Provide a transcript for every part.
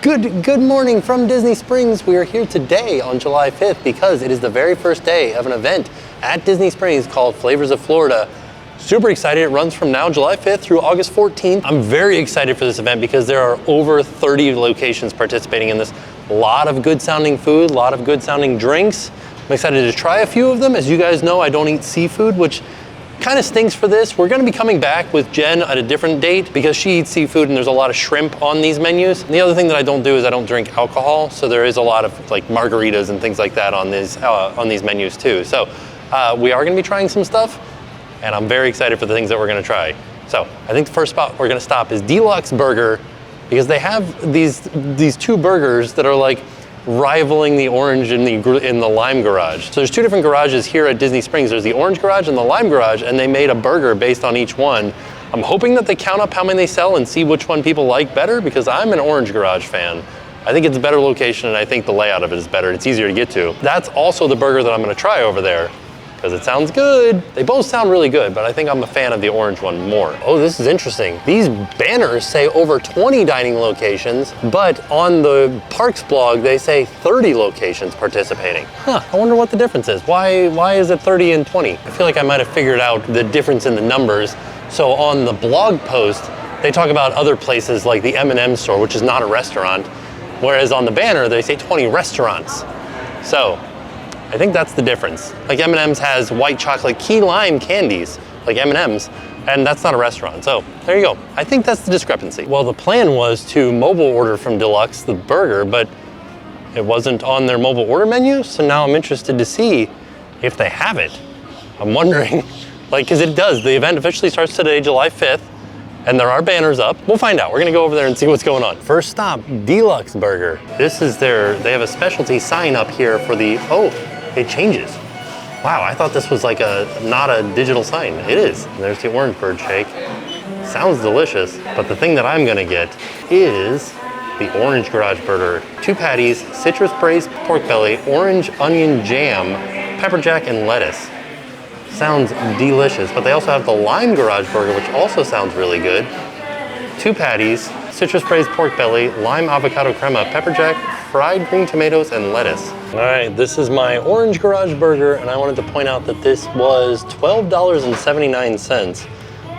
Good morning from Disney Springs. We are here today on July 5th because it is the very first day of an event at Disney Springs called Flavors of Florida. Super excited. It runs from now, July 5th through August 14th. I'm very excited for this event because there are over 30 locations participating in this. A lot of good sounding food, a lot of good sounding drinks. I'm excited to try a few of them. As you guys know, I don't eat seafood, which kind of stinks for this. We're gonna be coming back with Jen at a different date because she eats seafood and there's a lot of shrimp on these menus. And the other thing that I don't do is I don't drink alcohol, so there is a lot of like margaritas and things like that on these menus too. So we are gonna be trying some stuff and I'm very excited for the things that we're gonna try. So I think the first spot we're gonna stop is Deluxe Burger because they have these two burgers that are like rivaling the orange in the lime garage. So there's two different garages here at Disney Springs. There's the orange garage and the lime garage, and they made a burger based on each one. I'm hoping that they count up how many they sell and see which one people like better because I'm an orange garage fan. I think it's a better location and I think the layout of it is better. It's easier to get to. That's also the burger that I'm gonna try over there because it sounds good. They both sound really good, but I think I'm a fan of the orange one more. Oh, this is interesting. These banners say over 20 dining locations, but on the Parks blog, they say 30 locations participating. Huh, I wonder what the difference is. Why is it 30 and 20? I feel like I might have figured out the difference in the numbers. So on the blog post, they talk about other places like the M&M store, which is not a restaurant, whereas on the banner, they say 20 restaurants. So, I think that's the difference. Like M&M's has white chocolate key lime candies, like M&M's, and that's not a restaurant. So there you go. I think that's the discrepancy. Well, the plan was to mobile order from Deluxe the burger, but it wasn't on their mobile order menu. So now I'm interested to see if they have it. I'm wondering, like, cause it does. The event officially starts today, July 5th, and there are banners up. We'll find out. We're gonna go over there and see what's going on. First stop, Deluxe Burger. This is they have a specialty sign up here for the, oh, it changes. Wow, I thought this was like not a digital sign. It is. And there's the orange bird shake. Sounds delicious, but the thing that I'm gonna get is the orange garage burger. 2 patties, citrus braised pork belly, orange onion jam, pepper jack, and lettuce. Sounds delicious, but they also have the lime garage burger, which also sounds really good. 2 patties, citrus braised pork belly, lime avocado crema, pepper jack, fried green tomatoes, and lettuce. All right, this is my orange garage burger, and I wanted to point out that this was $12.79,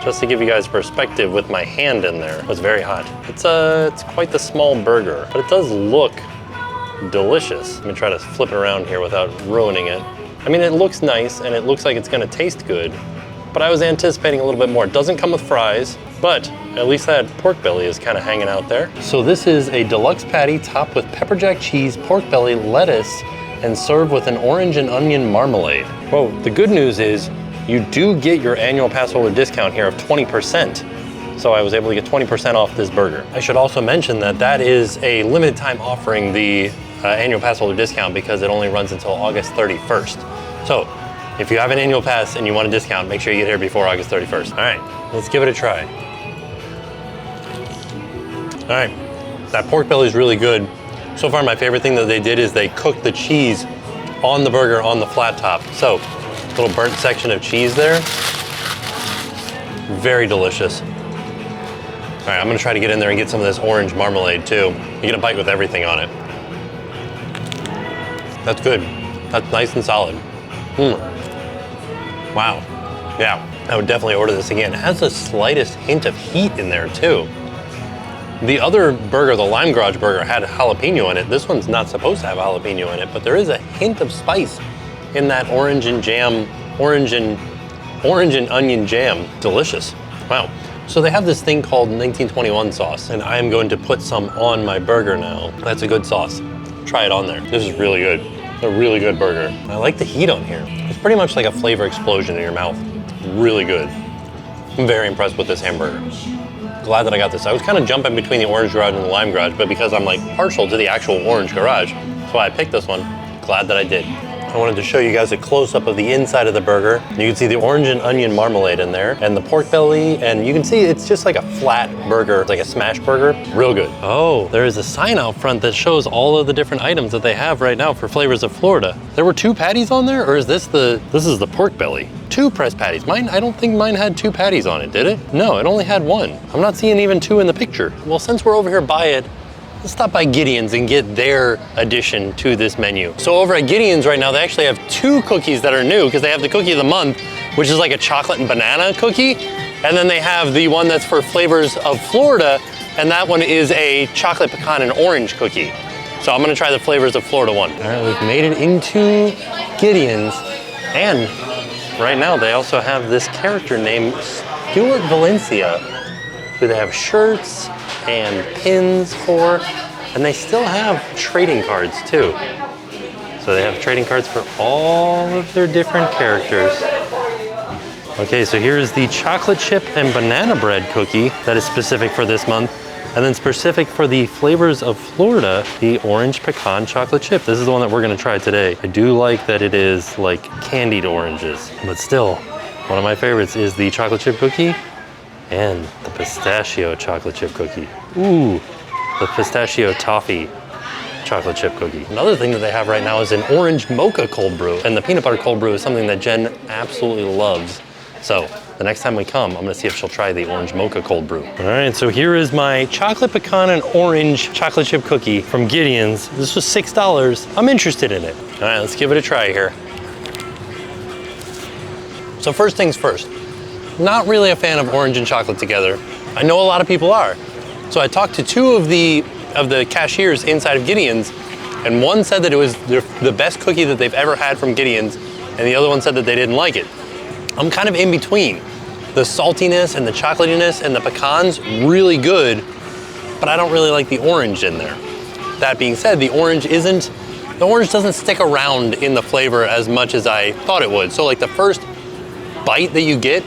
just to give you guys perspective with my hand in there. It was very hot. It's quite the small burger, but it does look delicious. Let me try to flip it around here without ruining it. I mean, it looks nice, and it looks like it's gonna taste good, but I was anticipating a little bit more. It doesn't come with fries, but at least that pork belly is kind of hanging out there. So this is a deluxe patty topped with pepper jack cheese, pork belly, lettuce, and served with an orange and onion marmalade. Whoa, the good news is you do get your annual Passholder discount here of 20%. So I was able to get 20% off this burger. I should also mention that that is a limited time offering, the annual Passholder discount, because it only runs until August 31st. So if you have an annual pass and you want a discount, make sure you get here before August 31st. All right, let's give it a try. All right, that pork belly is really good. So far, my favorite thing that they did is they cooked the cheese on the burger on the flat top. So, little burnt section of cheese there. Very delicious. All right, I'm gonna try to get in there and get some of this orange marmalade too. You get a bite with everything on it. That's good. That's nice and solid. Wow, yeah, I would definitely order this again. It has the slightest hint of heat in there too. The other burger, the Lime Garage burger, had jalapeno in it. This one's not supposed to have jalapeno in it, but there is a hint of spice in that orange and onion jam. Delicious. Wow. So they have this thing called 1921 sauce, and I am going to put some on my burger now. That's a good sauce. Try it on there. This is really good. A really good burger. I like the heat on here. It's pretty much like a flavor explosion in your mouth. Really good. I'm very impressed with this hamburger. Glad that I got this. I was kind of jumping between the orange garage and the lime garage, but because I'm like partial to the actual orange garage, so I picked this one. Glad that I did. I wanted to show you guys a close-up of the inside of the burger. You can see the orange and onion marmalade in there, and the pork belly, and you can see it's just like a flat burger, like a smash burger. Real good. Oh, there is a sign out front that shows all of the different items that they have right now for Flavors of Florida. There were 2 patties on there, or is this is the pork belly? 2 pressed patties. I don't think mine had 2 patties on it, did it? No, it only had 1. I'm not seeing even 2 in the picture. Well, since we're over here by it, let's stop by Gideon's and get their addition to this menu. So over at Gideon's right now, they actually have 2 cookies that are new because they have the cookie of the month, which is like a chocolate and banana cookie. And then they have the one that's for flavors of Florida, and that one is a chocolate pecan and orange cookie. So I'm gonna try the flavors of Florida one. All right, we've made it into Gideon's, and right now they also have this character named Stuart Valencia, who they have shirts and pins for, and they still have trading cards too. So they have trading cards for all of their different characters. Okay, so here's the chocolate chip and banana bread cookie that is specific for this month. And then specific for the flavors of Florida, the orange pecan chocolate chip. This is the one that we're gonna try today. I do like that it is like candied oranges, but still, one of my favorites is the chocolate chip cookie and the pistachio chocolate chip cookie. Ooh, the pistachio toffee chocolate chip cookie. Another thing that they have right now is an orange mocha cold brew, and the peanut butter cold brew is something that Jen absolutely loves. So the next time we come, I'm gonna see if she'll try the orange mocha cold brew. All right, so here is my chocolate pecan and orange chocolate chip cookie from Gideon's. This was $6. I'm interested in it. All right, let's give it a try here. So first things first, not really a fan of orange and chocolate together. I know a lot of people are. So I talked to 2 of the cashiers inside of Gideon's, and one said that it was the best cookie that they've ever had from Gideon's, and the other one said that they didn't like it. I'm kind of in between. The saltiness and the chocolatiness and the pecans, really good, but I don't really like the orange in there. That being said, the orange doesn't stick around in the flavor as much as I thought it would. So like the first bite that you get,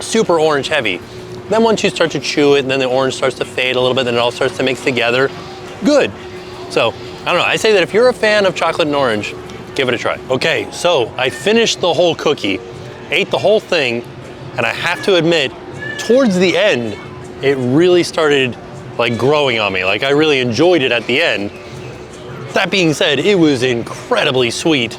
super orange heavy. Then once you start to chew it, then the orange starts to fade a little bit, then it all starts to mix together. Good. So, I don't know, I say that if you're a fan of chocolate and orange, give it a try. Okay, so I finished the whole cookie, ate the whole thing, and I have to admit, towards the end, it really started like growing on me. Like I really enjoyed it at the end. That being said, it was incredibly sweet,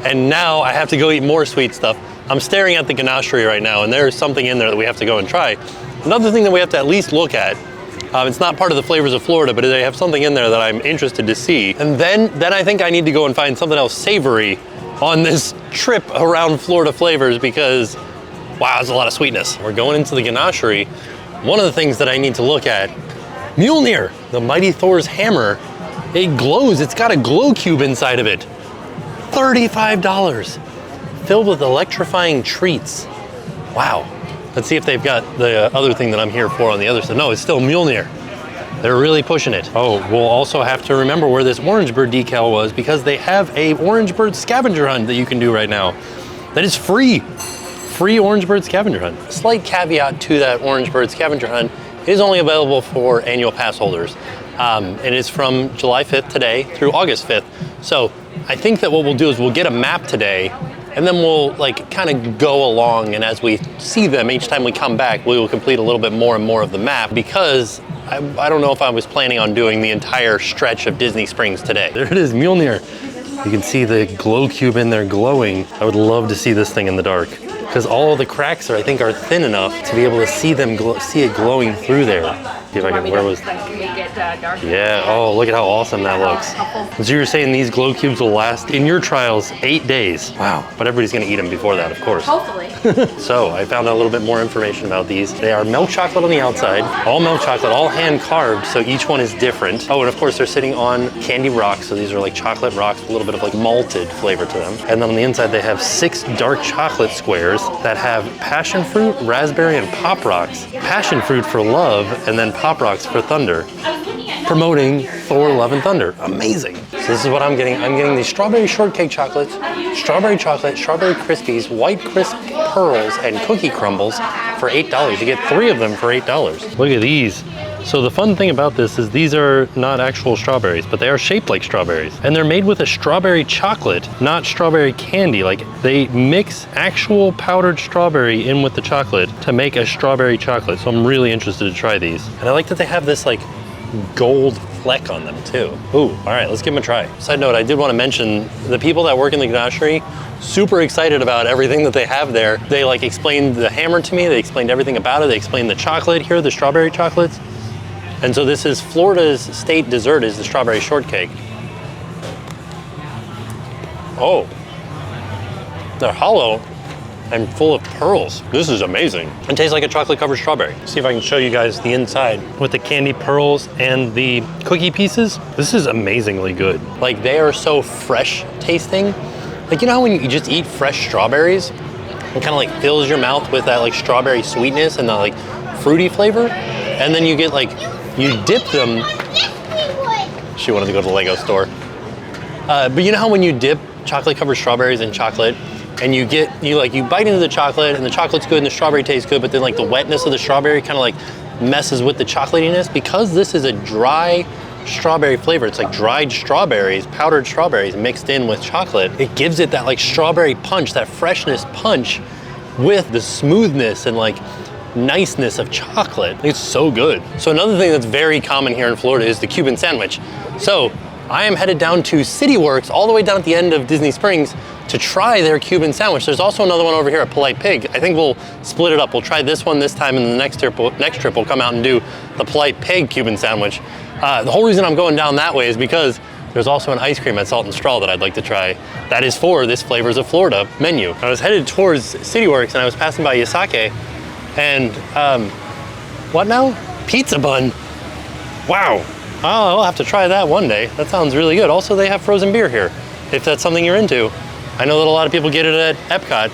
and now I have to go eat more sweet stuff. I'm staring at the Ganachery right now, and there's something in there that we have to go and try. Another thing that we have to at least look at, it's not part of the flavors of Florida, but they have something in there that I'm interested to see. And then I think I need to go and find something else savory on this trip around Florida flavors, because wow, there's a lot of sweetness. We're going into the Ganachery. One of the things that I need to look at, Mjolnir, the Mighty Thor's hammer. It glows, it's got a glow cube inside of it. $35, filled with electrifying treats. Wow. Let's see if they've got the other thing that I'm here for on the other side. No, it's still Mjolnir. They're really pushing it. Oh, we'll also have to remember where this orange bird decal was, because they have a orange bird scavenger hunt that you can do right now. That is free. Free orange bird scavenger hunt. A slight caveat to that orange bird scavenger hunt, it is only available for annual pass holders. It is from July 5th today through August 5th. So I think that what we'll do is we'll get a map today, and then we'll like kind of go along, and as we see them each time we come back, we will complete a little bit more and more of the map, because I don't know if I was planning on doing the entire stretch of Disney Springs today. There it is, Mjolnir. You can see the glow cube in there glowing. I would love to see this thing in the dark, because all of the cracks I think are thin enough to be able to see see it glowing through there. See if I can, where was yeah, oh, look at how awesome that looks. So you were saying these glow cubes will last in your trials 8 days. Wow, but everybody's gonna eat them before that, of course. Hopefully. So I found out a little bit more information about these. They are milk chocolate on the outside, all milk chocolate, all hand carved, so each one is different. Oh, and of course they're sitting on candy rocks, so these are like chocolate rocks with a little bit of like malted flavor to them. And then on the inside they have 6 dark chocolate squares that have passion fruit, raspberry, and pop rocks. Passion fruit for love, and then pop rocks for thunder. Promoting Thor, Love, and Thunder. Amazing. So this is what I'm getting. I'm getting these strawberry shortcake chocolates, strawberry chocolate, strawberry crispies, white crisp pearls, and cookie crumbles for $8. You get 3 of them for $8. Look at these. So the fun thing about this is these are not actual strawberries, but they are shaped like strawberries. And they're made with a strawberry chocolate, not strawberry candy. Like they mix actual powdered strawberry in with the chocolate to make a strawberry chocolate. So I'm really interested to try these. And I like that they have this like gold fleck on them too. Ooh, all right, let's give them a try. Side note, I did want to mention the people that work in the Ganachery, super excited about everything that they have there. They like explained the hammer to me, they explained everything about it, they explained the chocolate here, the strawberry chocolates. And so this is Florida's state dessert, is the strawberry shortcake. Oh, they're hollow and full of pearls. This is amazing. It tastes like a chocolate covered strawberry. See if I can show you guys the inside with the candy pearls and the cookie pieces. This is amazingly good. Like, they are so fresh tasting. Like, you know how when you just eat fresh strawberries, it kind of like fills your mouth with that like strawberry sweetness and that like fruity flavor? And then you get like, you dip them. She wanted to go to the Lego store. But you know how when you dip chocolate covered strawberries in chocolate, and you bite into the chocolate and the chocolate's good and the strawberry tastes good, but then like the wetness of the strawberry kind of like messes with the chocolatiness. Because this is a dry strawberry flavor, it's like dried strawberries, powdered strawberries mixed in with chocolate. It gives it that like strawberry punch, that freshness punch with the smoothness and like niceness of chocolate. It's so good. So another thing that's very common here in Florida is the Cuban sandwich. So I am headed down to CityWorks, all the way down at the end of Disney Springs, to try their Cuban sandwich. There's also another one over here at Polite Pig. I think we'll split it up. We'll try this one this time, and the next trip we'll come out and do the Polite Pig Cuban sandwich. The whole reason I'm going down that way is because there's also an ice cream at Salt and Straw that I'd like to try. That is for this Flavors of Florida menu. I was headed towards CityWorks and I was passing by Yasake, and what now? Pizza bun. Wow. I'll have to try that one day. That sounds really good. Also, they have frozen beer here, if that's something you're into. I know that a lot of people get it at Epcot.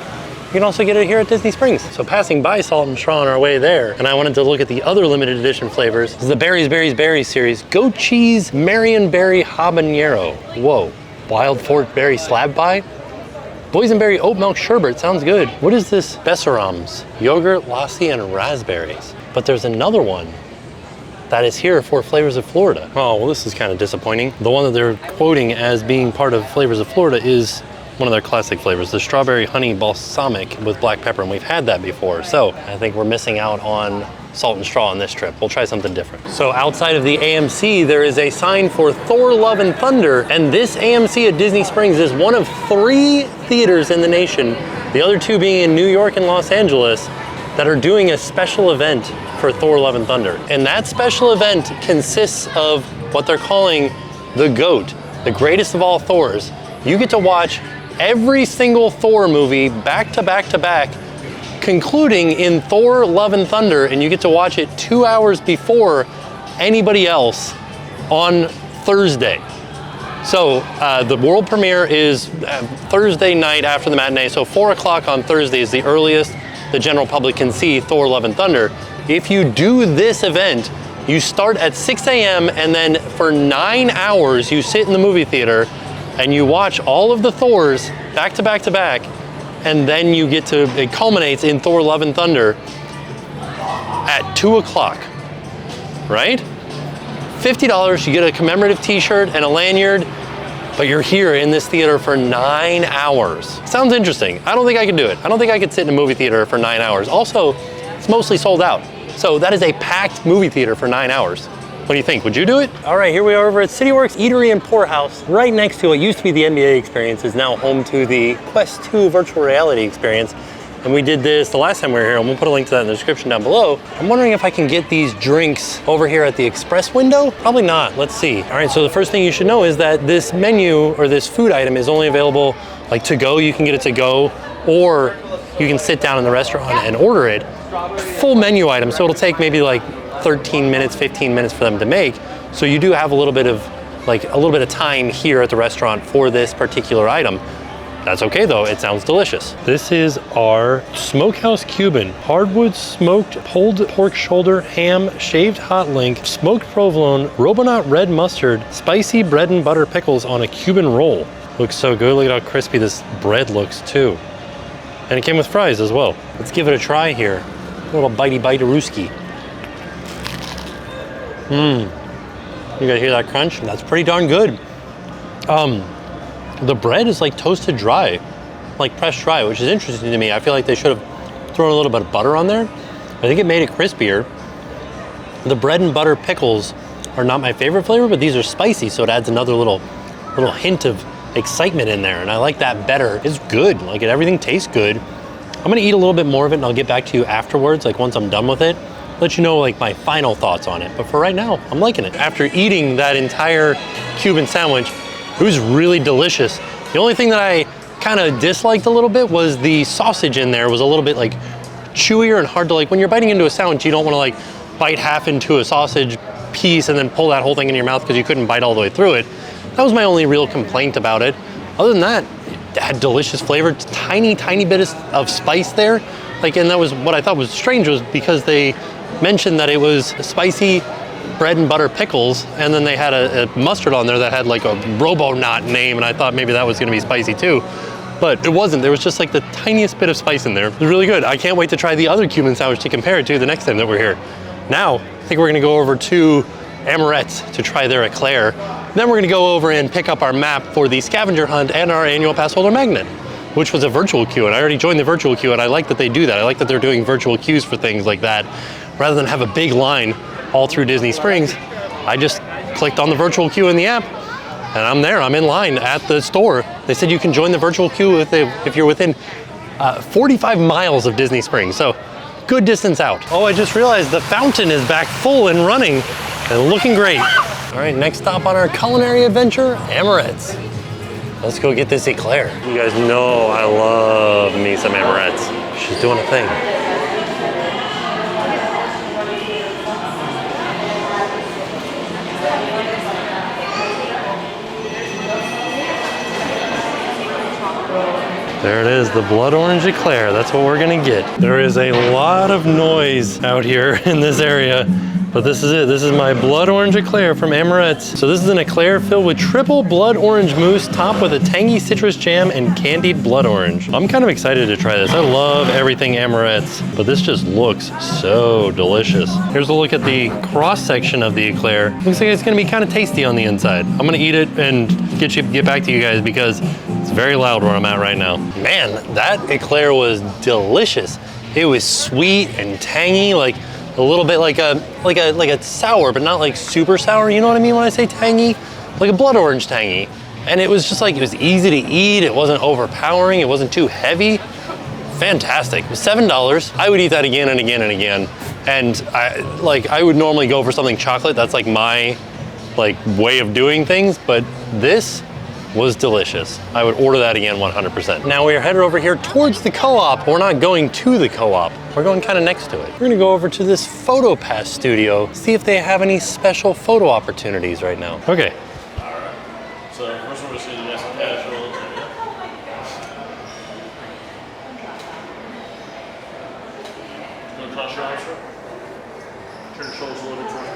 You can also get it here at Disney Springs. So passing by Salt and Straw on our way there, and I wanted to look at the other limited edition flavors. This is the Berries, Berries, Berries series. Goat cheese, Marionberry habanero. Whoa. Wild fork berry slab pie. Boysenberry oat milk sherbet. Sounds good. What is this? Besserams. Yogurt, lassi, and raspberries. But there's another one that is here for Flavors of Florida. Oh, well, this is kind of disappointing. The one that they're quoting as being part of Flavors of Florida is one of their classic flavors, the strawberry honey balsamic with black pepper, and we've had that before. So I think we're missing out on Salt and Straw on this trip. We'll try something different. So outside of the AMC, there is a sign for Thor Love and Thunder, and this AMC at Disney Springs is one of 3 theaters in the nation, the other 2 being in New York and Los Angeles, that are doing a special event for Thor Love and Thunder. And that special event consists of what they're calling the GOAT, the greatest of all Thors. You get to watch every single Thor movie back to back to back, concluding in Thor Love and Thunder, and you get to watch it 2 hours before anybody else on Thursday. So the world premiere is Thursday night after the matinee, so 4 o'clock on Thursday is the earliest the general public can see Thor Love and Thunder. If you do this event, you start at 6 a.m. and then for 9 hours you sit in the movie theater and you watch all of the Thors back to back to back, and then you get to, it culminates in Thor Love and Thunder at 2 o'clock, right? $50, you get a commemorative t-shirt and a lanyard, but you're here in this theater for 9 hours. Sounds interesting. I don't think I could do it. I don't think I could sit in a movie theater for 9 hours. Also, it's mostly sold out. So that is a packed movie theater for 9 hours. What do you think? Would you do it? All right, here we are over at CityWorks Eatery and Poorhouse. Right next to what used to be the NBA experience is now home to the Quest 2 virtual reality experience. And we did this the last time we were here, and we'll put a link to that in the description down below. I'm wondering if I can get these drinks over here at the express window. Probably not, let's see. All right, so the first thing you should know is that this menu or this food item is only available like to go. You can get it to go, or you can sit down in the restaurant and order it. Full menu item, so it'll take maybe like 13 minutes, 15 minutes for them to make. So you do have a little bit of time here at the restaurant for this particular item. That's okay though, it sounds delicious. This is our Smokehouse Cuban, hardwood smoked pulled pork shoulder, ham, shaved hot link, smoked provolone, robonot red mustard, spicy bread and butter pickles on a Cuban roll. Looks so good, look at how crispy this bread looks too. And it came with fries as well. Let's give it a try here. A little bitey bite-a-rooski. You guys hear that crunch? That's pretty darn good. The bread is like toasted dry, like pressed dry, which is interesting to me. I feel like they should have thrown a little bit of butter on there. I think it made it crispier. The bread and butter pickles are not my favorite flavor, but these are spicy, so it adds another little hint of excitement in there, and I like that better. It's good, like everything tastes good. I'm gonna eat a little bit more of it and I'll get back to you afterwards, like once I'm done with it. let you know like my final thoughts on it. But for right now, I'm liking it. After eating that entire Cuban sandwich, it was really delicious. The only thing that I kind of disliked a little bit was the sausage in there was a little bit like chewier and hard to like, when you're biting into a sandwich, you don't want to like bite half into a sausage piece and then pull that whole thing in your mouth because you couldn't bite all the way through it. That was my only real complaint about it. Other than that, it had delicious flavor, tiny bit of spice there. Like, and that was what I thought was strange, was because they mentioned that it was spicy bread and butter pickles, and then they had a mustard on there that had like a Robonaut name, and I thought maybe that was gonna be spicy too. But it wasn't. There was just like the tiniest bit of spice in there. It was really good. I can't wait to try the other Cuban sandwich to compare it to the next time that we're here. Now, I think we're gonna go over to Amaret's to try their eclair. Then we're gonna go over and pick up our map for the scavenger hunt and our annual Passholder magnet, which was a virtual queue, and I already joined the virtual queue, and I like that they do that. I like that they're doing virtual queues for things like that. Rather than have a big line all through Disney Springs, I just clicked on the virtual queue in the app, and I'm there, I'm in line at the store. They said you can join the virtual queue if you're within 45 miles of Disney Springs, so good distance out. Oh, I just realized the fountain is back full and running and looking great. All right, next stop on our culinary adventure, Amaret's. Let's go get this eclair. You guys know I love me some Amaret's. She's doing a thing. There it is, the blood orange eclair. That's what we're gonna get. There is a lot of noise out here in this area, but this is it. This is my blood orange eclair from Amaret's. So this is an eclair filled with triple blood orange mousse topped with a tangy citrus jam and candied blood orange. I'm kind of excited to try this. I love everything Amaret's, but this just looks so delicious. Here's a look at the cross section of the eclair. Looks like it's gonna be kind of tasty on the inside. I'm gonna eat it and get back to you guys because it's very loud where I'm at right now. Man, that eclair was delicious. It was sweet and tangy, like a little bit like a sour, but not like super sour. You know what I mean when I say tangy? Like a blood orange tangy. And it was just like, it was easy to eat. It wasn't overpowering. It wasn't too heavy. Fantastic. It was $7. I would eat that again and again and again. And I would normally go for something chocolate. That's like my way of doing things, but this was delicious. I would order that again 100%. Now we are headed over here towards the co-op. We're not going to the co-op. We're going kind of next to it. We're gonna go over to this PhotoPass studio, see if they have any special photo opportunities right now. Okay. All right. So first we're just gonna do this casual. Go across your arms. Turn your shoulders a little bit towards me.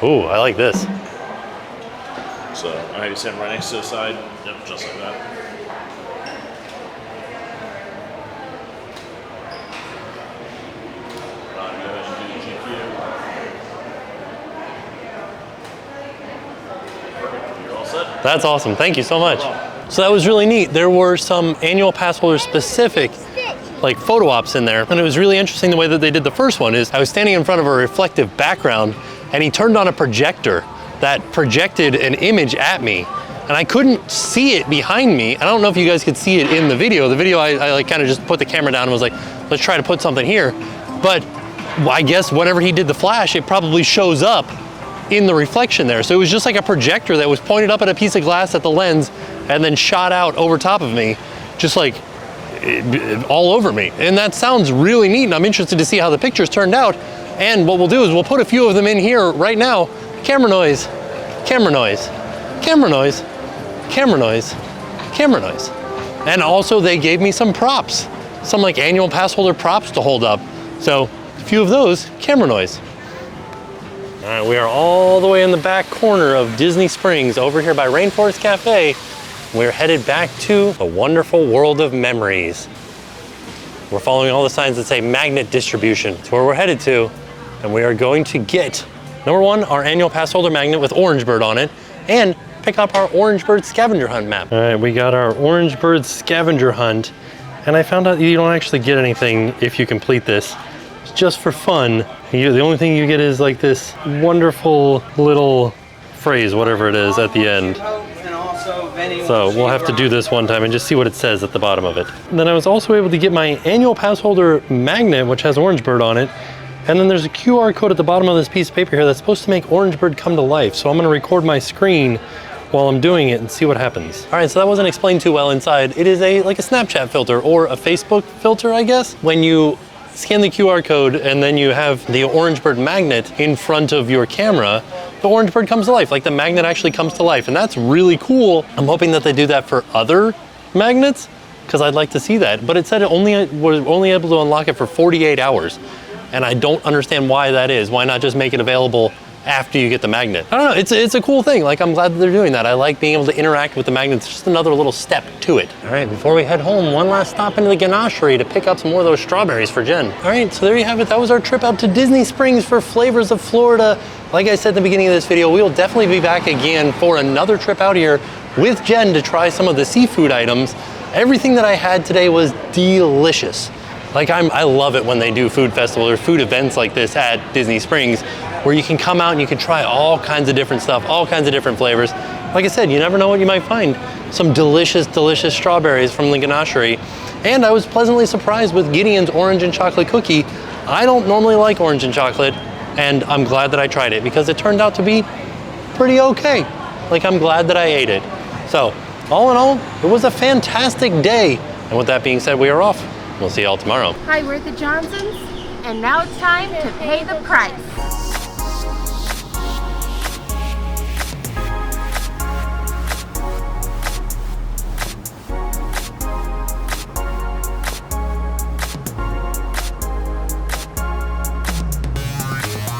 Ooh, I like this. So I have you stand right next to the side. Yep, just like that. Go ahead and do the GQ. Perfect. You're all set. That's awesome. Thank you so much. So that was really neat. There were some annual Passholder specific like photo ops in there. And it was really interesting the way that they did the first one is I was standing in front of a reflective background and he turned on a projector that projected an image at me. And I couldn't see it behind me. I don't know if you guys could see it in the video. The video, I like kind of just put the camera down and was like, let's try to put something here. But I guess whenever he did the flash, it probably shows up in the reflection there. So it was just like a projector that was pointed up at a piece of glass at the lens and then shot out over top of me, just like all over me. And that sounds really neat, and I'm interested to see how the pictures turned out. And what we'll do is we'll put a few of them in here right now. Camera noise, camera noise, camera noise, camera noise, camera noise. And also they gave me some props, some like annual Passholder props to hold up. So a few of those, camera noise. All right, we are all the way in the back corner of Disney Springs over here by Rainforest Cafe. We're headed back to the wonderful world of memories. We're following all the signs that say magnet distribution. It's where we're headed to, and we are going to get, number one, our annual Passholder magnet with Orange Bird on it, and pick up our Orange Bird scavenger hunt map. All right, we got our Orange Bird scavenger hunt, and I found out you don't actually get anything if you complete this. It's just for fun. The only thing you get is like this wonderful little phrase, whatever it is, at the end. So we'll have to do this one time and just see what it says at the bottom of it. And then I was also able to get my annual Passholder magnet, which has Orange Bird on it. And then there's a QR code at the bottom of this piece of paper here that's supposed to make Orange Bird come to life. So I'm gonna record my screen while I'm doing it and see what happens. All right, so that wasn't explained too well inside. It is like a Snapchat filter or a Facebook filter, I guess. When you scan the QR code and then you have the Orange Bird magnet in front of your camera, the Orange Bird comes to life, like the magnet actually comes to life, and that's really cool. I'm hoping that they do that for other magnets, because I'd like to see that. But it said it was only able to unlock it for 48 hours. And I don't understand why that is. Why not just make it available after you get the magnet? I don't know, it's a cool thing. Like, I'm glad that they're doing that. I like being able to interact with the magnets, just another little step to it. All right, before we head home, one last stop into the Ganachery to pick up some more of those strawberries for Jen. All right, so there you have it. That was our trip out to Disney Springs for Flavors of Florida. Like I said at the beginning of this video, we will definitely be back again for another trip out here with Jen to try some of the seafood items. Everything that I had today was delicious. Like, I love it when they do food festivals or food events like this at Disney Springs, where you can come out and you can try all kinds of different stuff, all kinds of different flavors. Like I said, you never know what you might find. Some delicious, delicious strawberries from the Ganachery. And I was pleasantly surprised with Gideon's orange and chocolate cookie. I don't normally like orange and chocolate, and I'm glad that I tried it because it turned out to be pretty okay. Like, I'm glad that I ate it. So, all in all, it was a fantastic day. And with that being said, we are off. We'll see y'all tomorrow. Hi, we're the Johnsons, and now it's time to pay the price.